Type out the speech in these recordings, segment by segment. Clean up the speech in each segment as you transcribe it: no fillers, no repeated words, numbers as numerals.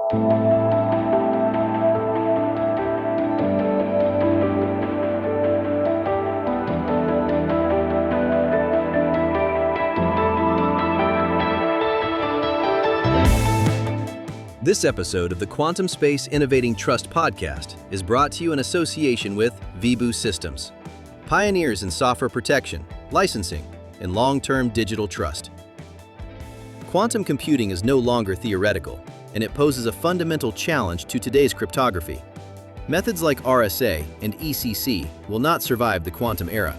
This episode of the Quantum Space Innovating Trust podcast is brought to you in association with Vibu Systems, pioneers in software protection, licensing, and long-term digital trust. Quantum computing is no longer theoretical, and it poses a fundamental challenge to today's cryptography. Methods like RSA and ECC will not survive the quantum era.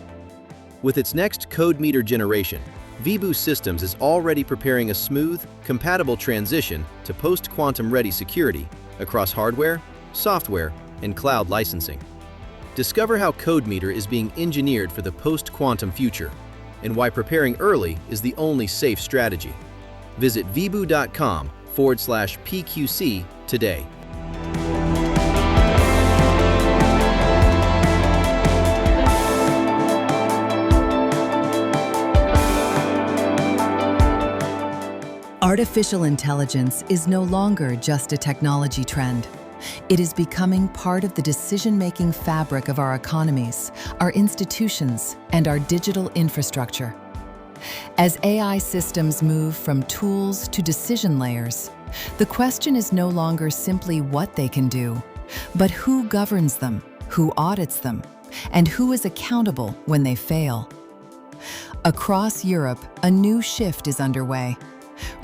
With its next code meter generation, Vibu Systems is already preparing a smooth, compatible transition to post-quantum ready security across hardware, software, and cloud licensing. Discover how CodeMeter is being engineered for the post-quantum future and why preparing early is the only safe strategy. Visit vibu.com/PQC today. Artificial intelligence is no longer just a technology trend. It is becoming part of the decision-making fabric of our economies, our institutions, and our digital infrastructure. As AI systems move from tools to decision layers, the question is no longer simply what they can do, but who governs them, who audits them, and who is accountable when they fail. Across Europe, a new shift is underway.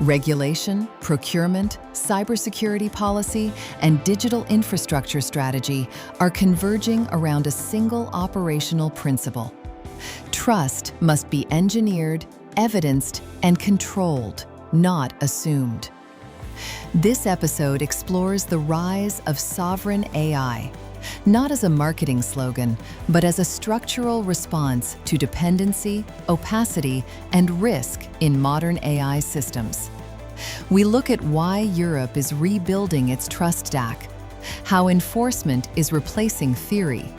Regulation, procurement, cybersecurity policy, and digital infrastructure strategy are converging around a single operational principle. Trust must be engineered, evidenced, and controlled, not assumed. This episode explores the rise of sovereign AI, not as a marketing slogan, but as a structural response to dependency, opacity, and risk in modern AI systems. We look at why Europe is rebuilding its trust stack, how enforcement is replacing theory,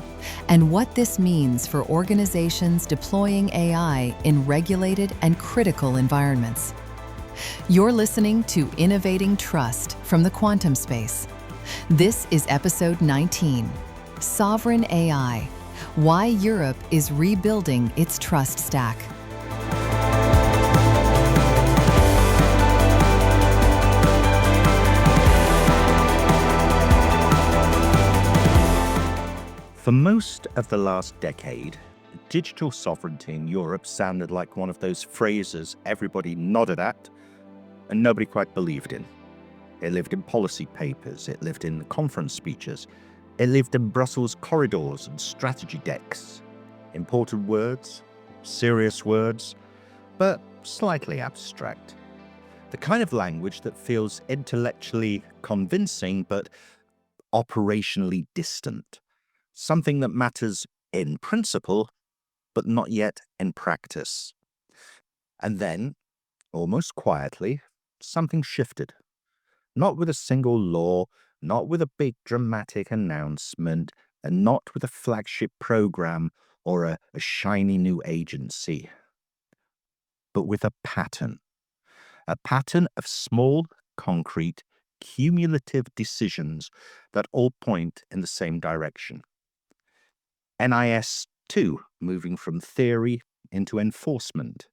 and what this means for organizations deploying AI in regulated and critical environments. You're listening to Innovating Trust from the Quantum Space. This is episode 19, Sovereign AI, Why Europe is Rebuilding its Trust Stack. For most of the last decade, digital sovereignty in Europe sounded like one of those phrases everybody nodded at and nobody quite believed in. It lived in policy papers, it lived in conference speeches, it lived in Brussels corridors and strategy decks. Important words, serious words, but slightly abstract. The kind of language that feels intellectually convincing but operationally distant. Something that matters in principle, but not yet in practice. And then, almost quietly, something shifted. Not with a single law, not with a big dramatic announcement, and not with a flagship program or a shiny new agency, but with a pattern of small, concrete, cumulative decisions that all point in the same direction. NIS 2 moving from theory into enforcement.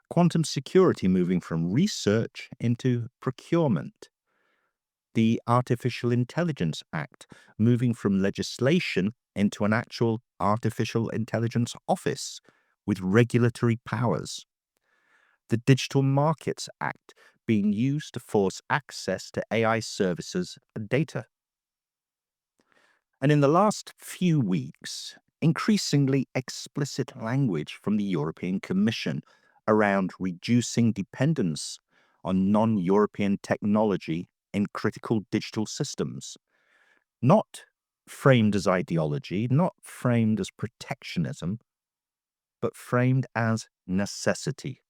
Quantum security moving from research into procurement. The Artificial Intelligence Act moving from legislation into an actual artificial intelligence office with regulatory powers. The Digital Markets Act being used to force access to AI services and data. And in the last few weeks, increasingly explicit language from the European Commission around reducing dependence on non-European technology in critical digital systems. Not framed as ideology, not framed as protectionism, but framed as necessity.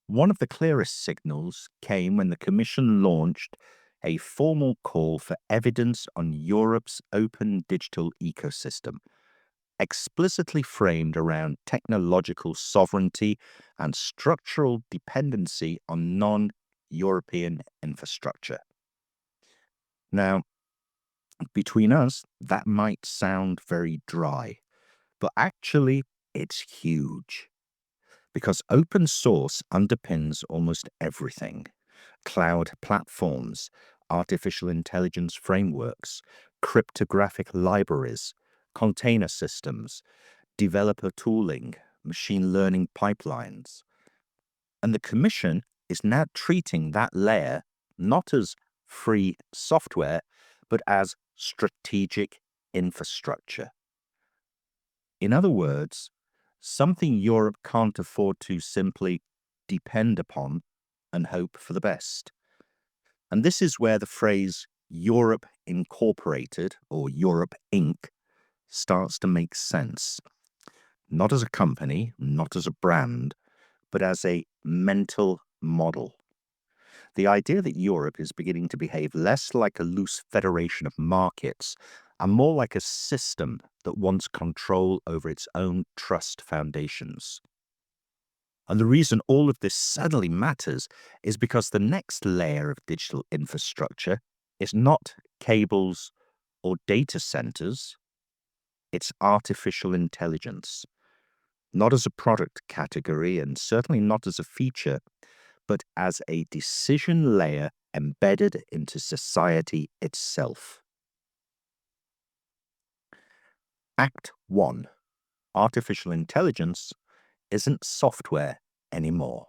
One of the clearest signals came when the Commission launched a formal call for evidence on Europe's open digital ecosystem, explicitly framed around technological sovereignty and structural dependency on non-European infrastructure. Now, between us, that might sound very dry, but actually it's huge because open source underpins almost everything. Cloud platforms, artificial intelligence frameworks, cryptographic libraries, container systems, developer tooling, machine learning pipelines. And the Commission is now treating that layer not as free software, but as strategic infrastructure. In other words, something Europe can't afford to simply depend upon and hope for the best. And this is where the phrase Europe Incorporated or Europe Inc. starts to make sense. Not as a company, not as a brand, but as a mental model. The idea that Europe is beginning to behave less like a loose federation of markets and more like a system that wants control over its own trust foundations. And the reason all of this suddenly matters is because the next layer of digital infrastructure is not cables or data centers, it's artificial intelligence. Not as a product category and certainly not as a feature, but as a decision layer embedded into society itself. Act 1. Artificial intelligence isn't software anymore.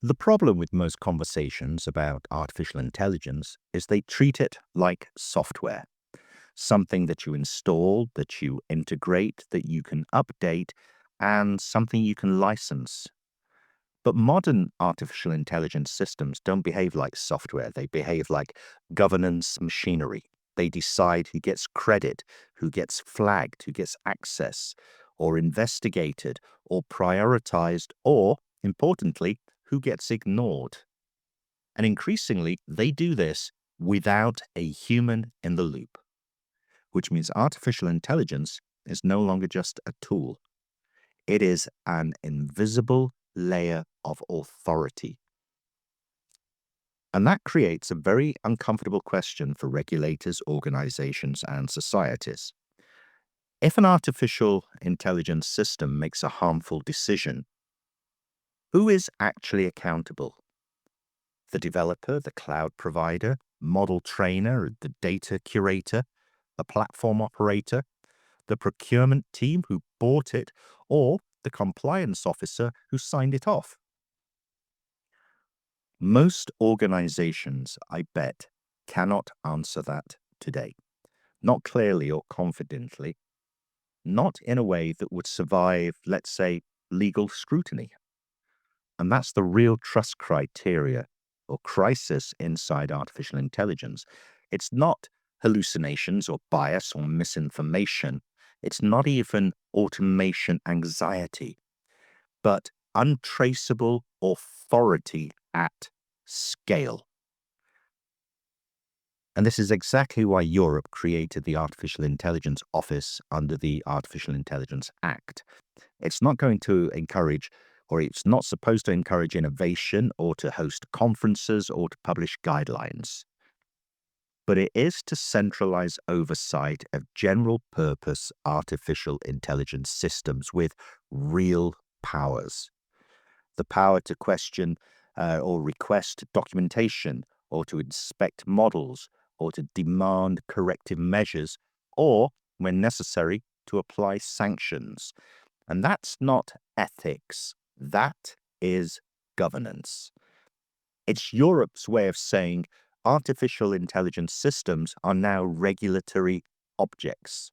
The problem with most conversations about artificial intelligence is they treat it like software. Something that you install, that you integrate, that you can update, and something you can license. But modern artificial intelligence systems don't behave like software. They behave like governance machinery. They decide who gets credit, who gets flagged, who gets access, or investigated, or prioritized, or, importantly, who gets ignored. And increasingly, they do this without a human in the loop, which means artificial intelligence is no longer just a tool. It is an invisible layer of authority. And that creates a very uncomfortable question for regulators, organizations, and societies. If an artificial intelligence system makes a harmful decision, who is actually accountable? The developer, the cloud provider, model trainer, the data curator, the platform operator, the procurement team who bought it, or the compliance officer who signed it off? Most organizations, I bet, cannot answer that today. Not clearly or confidently. Not in a way that would survive, let's say, legal scrutiny. And that's the real trust criteria or crisis inside artificial intelligence. It's not hallucinations or bias or misinformation. It's not even automation anxiety, but untraceable authority at scale. And this is exactly why Europe created the Artificial Intelligence Office under the Artificial Intelligence Act. It's not going to encourage, or it's not supposed to encourage innovation or to host conferences or to publish guidelines. But it is to centralize oversight of general purpose artificial intelligence systems with real powers. The power to question or request documentation, or to inspect models, or to demand corrective measures, or, when necessary, to apply sanctions. And that's not ethics. That is governance. It's Europe's way of saying artificial intelligence systems are now regulatory objects.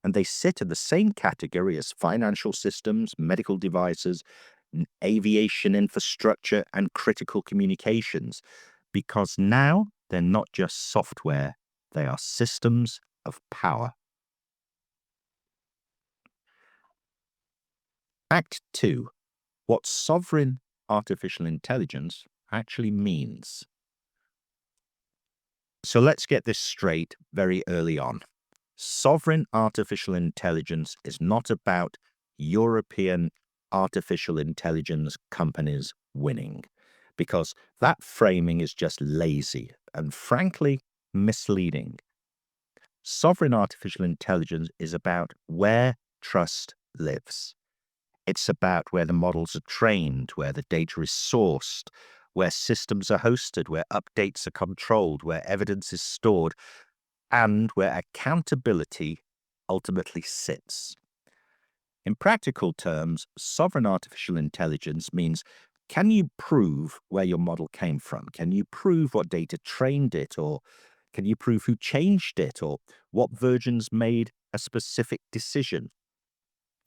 And they sit in the same category as financial systems, medical devices, aviation infrastructure, and critical communications, because now they're not just software, they are systems of power. Act 2. What sovereign artificial intelligence actually means. So let's get this straight very early on. Sovereign artificial intelligence is not about European artificial intelligence companies winning. because that framing is just lazy and, frankly, misleading. Sovereign artificial intelligence is about where trust lives. It's about where the models are trained, where the data is sourced, where systems are hosted, where updates are controlled, where evidence is stored, and where accountability ultimately sits. In practical terms, sovereign artificial intelligence means, can you prove where your model came from? Can you prove what data trained it? Or can you prove who changed it? Or what versions made a specific decision?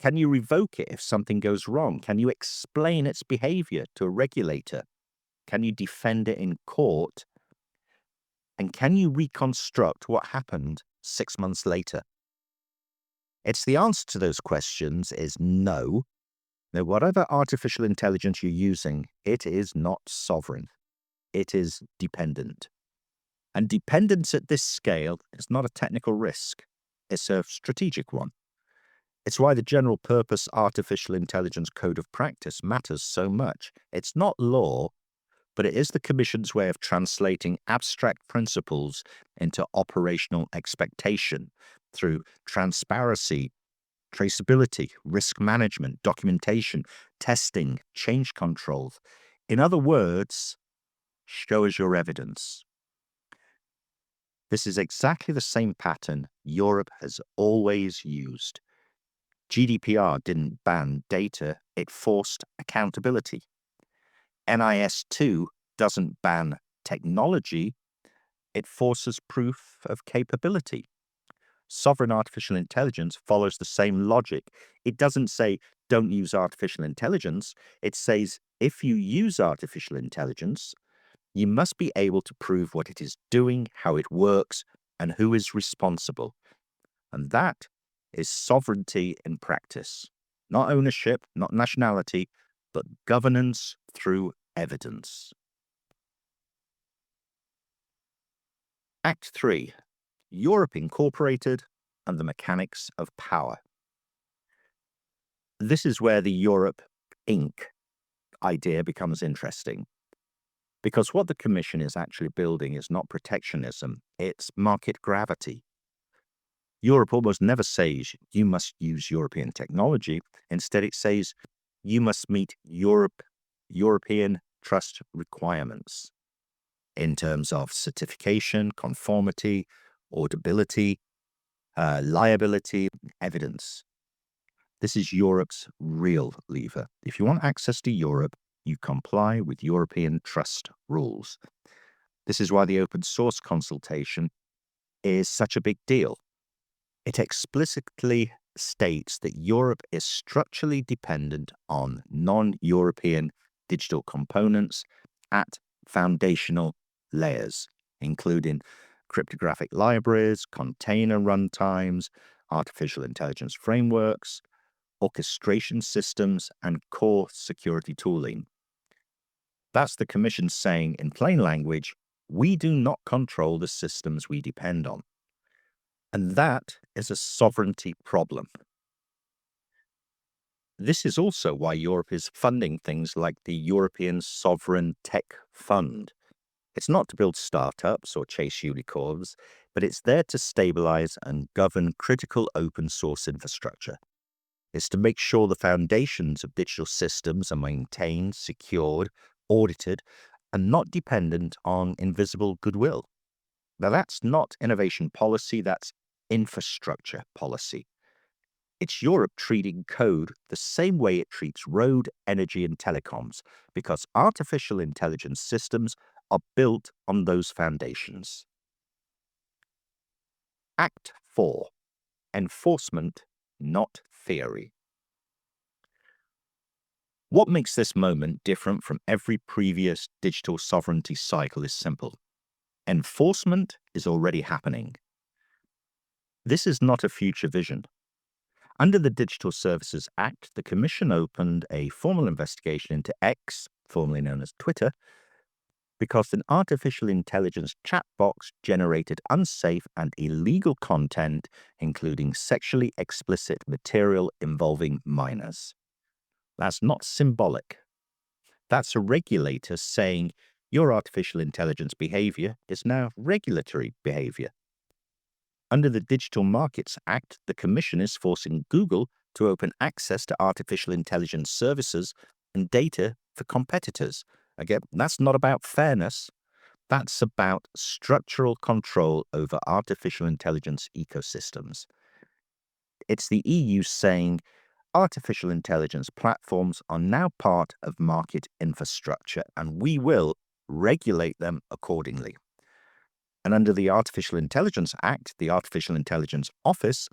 Can you revoke it if something goes wrong? Can you explain its behavior to a regulator? Can you defend it in court? And can you reconstruct what happened 6 months later? It's the answer to those questions is no. Now, whatever artificial intelligence you're using, it is not sovereign. It is dependent. And dependence at this scale is not a technical risk. It's a strategic one. It's why the general purpose artificial intelligence code of practice matters so much. It's not law, but it is the Commission's way of translating abstract principles into operational expectation through transparency, traceability, risk management, documentation, testing, change controls. In other words, show us your evidence. This is exactly the same pattern Europe has always used. GDPR didn't ban data, it forced accountability. NIS2 doesn't ban technology, it forces proof of capability. Sovereign artificial intelligence follows the same logic. It doesn't say, don't use artificial intelligence. It says, if you use artificial intelligence, you must be able to prove what it is doing, how it works, and who is responsible. And that is sovereignty in practice. Not ownership, not nationality, but governance through evidence. Act 3. Europe Incorporated and the Mechanics of Power. This is where the Europe Inc. idea becomes interesting. Because what the Commission is actually building is not protectionism, it's market gravity. Europe almost never says you must use European technology. Instead, it says you must meet European trust requirements in terms of certification, conformity, auditability, liability, evidence. This is Europe's real lever. If you want access to Europe, you comply with European trust rules. This is why the open source consultation is such a big deal. It explicitly states that Europe is structurally dependent on non-European digital components at foundational layers, including cryptographic libraries, container runtimes, artificial intelligence frameworks, orchestration systems, and core security tooling. That's the Commission saying in plain language, we do not control the systems we depend on. And that is a sovereignty problem. This is also why Europe is funding things like the European Sovereign Tech Fund. It's not to build startups or chase unicorns, but it's there to stabilize and govern critical open source infrastructure. It's to make sure the foundations of digital systems are maintained, secured, audited, and not dependent on invisible goodwill. Now, that's not innovation policy, that's infrastructure policy. It's Europe treating code the same way it treats road, energy, and telecoms, because artificial intelligence systems are built on those foundations. Act 4. Enforcement, not theory. What makes this moment different from every previous digital sovereignty cycle is simple. Enforcement is already happening. This is not a future vision. Under the Digital Services Act, the Commission opened a formal investigation into X, formerly known as Twitter, because an artificial intelligence chat box generated unsafe and illegal content, including sexually explicit material involving minors. That's not symbolic. That's a regulator saying your artificial intelligence behavior is now regulatory behavior. Under the Digital Markets Act, the Commission is forcing Google to open access to artificial intelligence services and data for competitors. Again, that's not about fairness. That's about structural control over artificial intelligence ecosystems. It's the EU saying artificial intelligence platforms are now part of market infrastructure and we will regulate them accordingly. And under the Artificial Intelligence Act, the Artificial Intelligence Office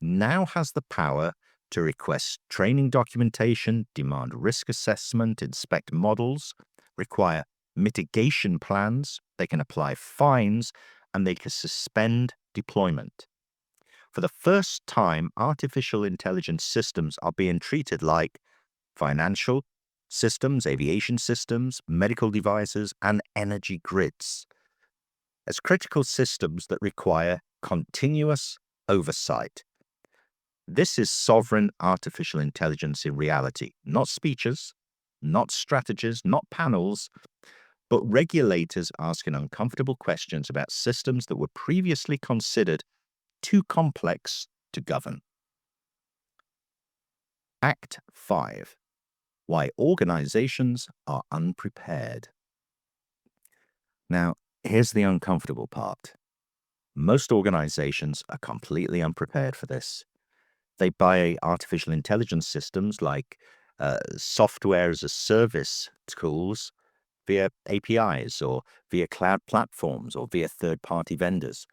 now has the power to request training documentation, demand risk assessment, inspect models, require mitigation plans, they can apply fines, and they can suspend deployment. For the first time, artificial intelligence systems are being treated like financial systems, aviation systems, medical devices, and energy grids as critical systems that require continuous oversight. This is sovereign artificial intelligence in reality, not speeches, not strategies, not panels, but regulators asking uncomfortable questions about systems that were previously considered too complex to govern. Act 5. Why organizations are unprepared. Now, here's the uncomfortable part. Most organizations are completely unprepared for this. They buy artificial intelligence systems like software as a service tools via APIs or via cloud platforms or via third-party vendors.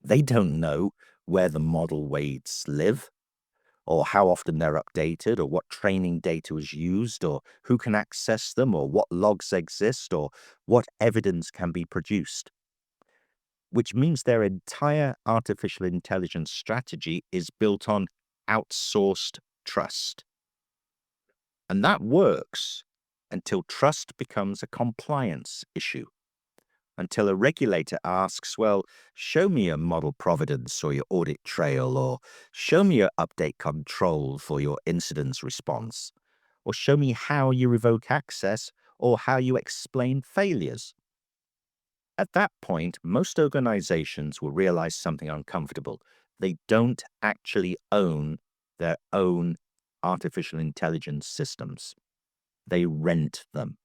They don't know where the model weights live or how often they're updated or what training data was used or who can access them or what logs exist or what evidence can be produced. Which means their entire artificial intelligence strategy is built on outsourced trust. And that works until trust becomes a compliance issue, until a regulator asks, well, show me your model provenance or your audit trail, or show me your update control for your incident response, or show me how you revoke access or how you explain failures. At that point, most organizations will realize something uncomfortable. They don't actually own their own artificial intelligence systems. They rent them.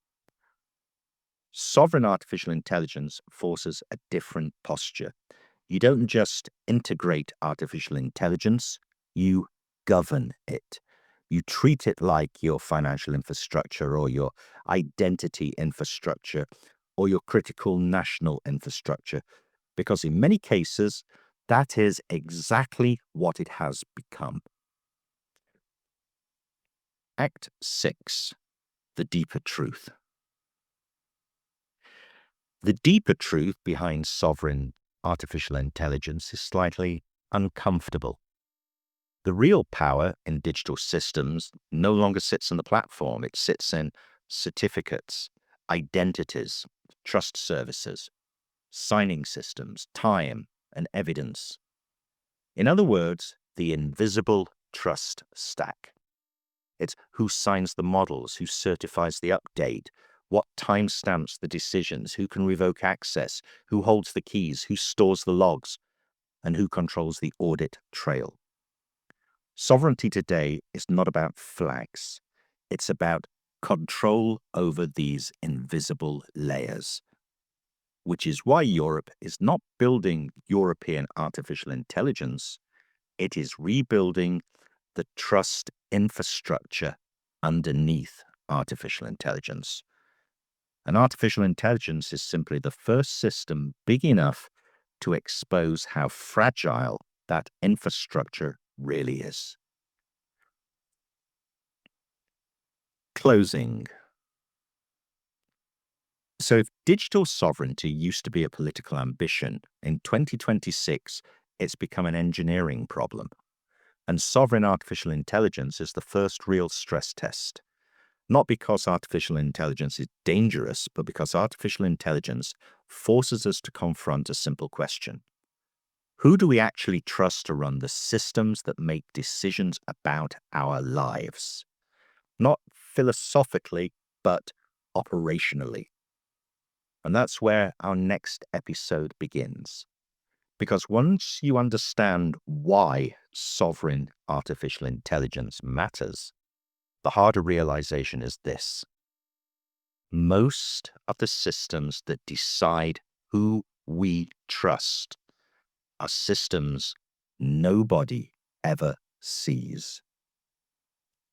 Sovereign artificial intelligence forces a different posture. You don't just integrate artificial intelligence, you govern it. You treat it like your financial infrastructure or your identity infrastructure or your critical national infrastructure, because in many cases, that is exactly what it has become. Act 6. The deeper truth. The deeper truth behind sovereign artificial intelligence is slightly uncomfortable. The real power in digital systems no longer sits in the platform. It sits in certificates, identities, trust services, signing systems, time, and evidence. In other words, the invisible trust stack. It's who signs the models, who certifies the update, what timestamps the decisions, who can revoke access, who holds the keys, who stores the logs, and who controls the audit trail. Sovereignty today is not about flags. It's about control over these invisible layers, which is why Europe is not building European artificial intelligence. It is rebuilding the trust infrastructure underneath artificial intelligence. And artificial intelligence is simply the first system big enough to expose how fragile that infrastructure really is. Closing. So if digital sovereignty used to be a political ambition, in 2026, it's become an engineering problem. And sovereign artificial intelligence is the first real stress test. Not because artificial intelligence is dangerous, but because artificial intelligence forces us to confront a simple question. Who do we actually trust to run the systems that make decisions about our lives? Not philosophically, but operationally. And that's where our next episode begins. Because once you understand why sovereign artificial intelligence matters, the harder realization is this. Most of the systems that decide who we trust are systems nobody ever sees.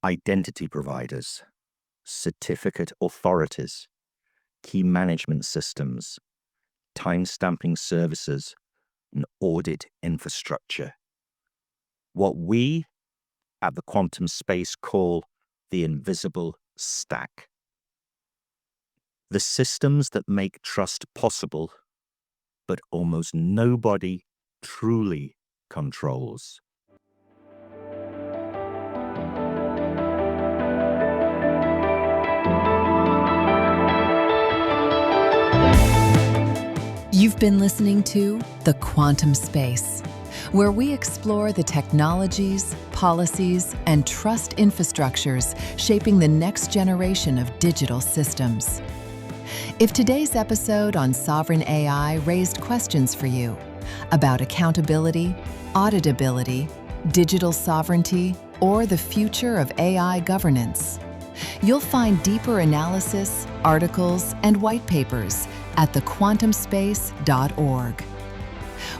Identity providers, certificate authorities, key management systems, timestamping services, and audit infrastructure. What we at the quantum space call the invisible stack. The systems that make trust possible, but almost nobody truly controls. You've been listening to The Quantum Space, where we explore the technologies, policies, and trust infrastructures shaping the next generation of digital systems. If today's episode on sovereign AI raised questions for you about accountability, auditability, digital sovereignty, or the future of AI governance, you'll find deeper analysis, articles, and white papers at thequantumspace.org.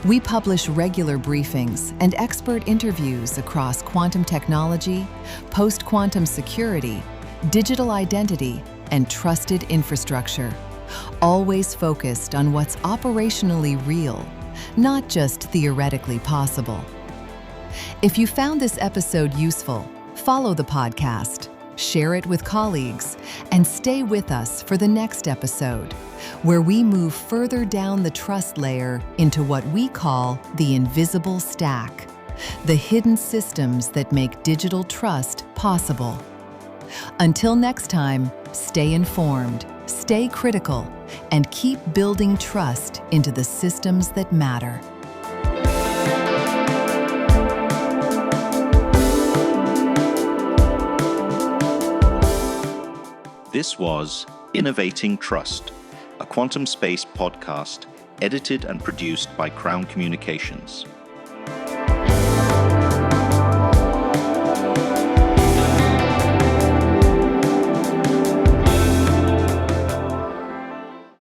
We publish regular briefings and expert interviews across quantum technology, post-quantum security, digital identity, and trusted infrastructure, always focused on what's operationally real, not just theoretically possible. If you found this episode useful, follow the podcast, share it with colleagues, and stay with us for the next episode, where we move further down the trust layer into what we call the invisible stack, the hidden systems that make digital trust possible. Until next time, stay informed, stay critical, and keep building trust into the systems that matter. This was Innovating Trust, a Quantum Space podcast edited and produced by Crown Communications.